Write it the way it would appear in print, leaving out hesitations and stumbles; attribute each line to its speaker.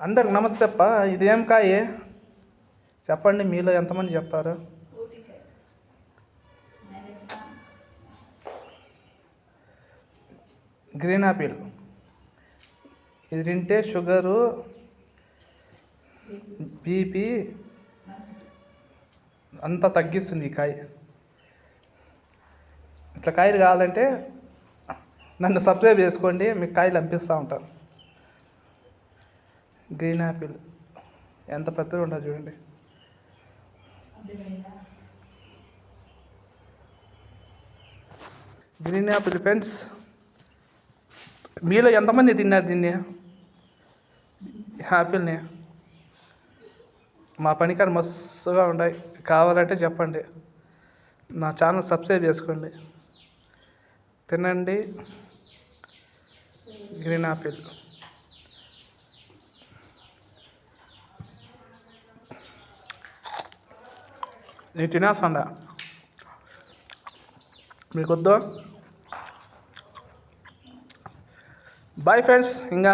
Speaker 1: అందరికి నమస్తే అప్ప. ఇదేం కాయ చెప్పండి, మీలో ఎంతమంది చెప్తారు? Green apple. ఇది తింటే షుగరు, బీపీ అంతా తగ్గిస్తుంది ఈ కాయ. ఇట్లా కాయలు కావాలంటే నన్ను సబ్స్క్రైబ్ చేసుకోండి, మీకు కాయలు పంపిస్తూ ఉంటాను. గ్రీన్ యాపిల్ ఎంత పెద్దగా ఉంటుంది చూడండి. గ్రీన్ యాపిల్ ఫ్రెండ్స్, మీలో ఎంతమంది తిన్నారు దీన్ని, యాపిల్ని? మా పనికాడ మస్తుగా ఉన్నాయి, కావాలంటే చెప్పండి. నా ఛానల్ సబ్స్క్రైబ్ చేసుకోండి, తినండి. గ్రీన్ యాపిల్ నేను తినేస్తాడా, మీకు వద్దు? Boy friends. ఇంకా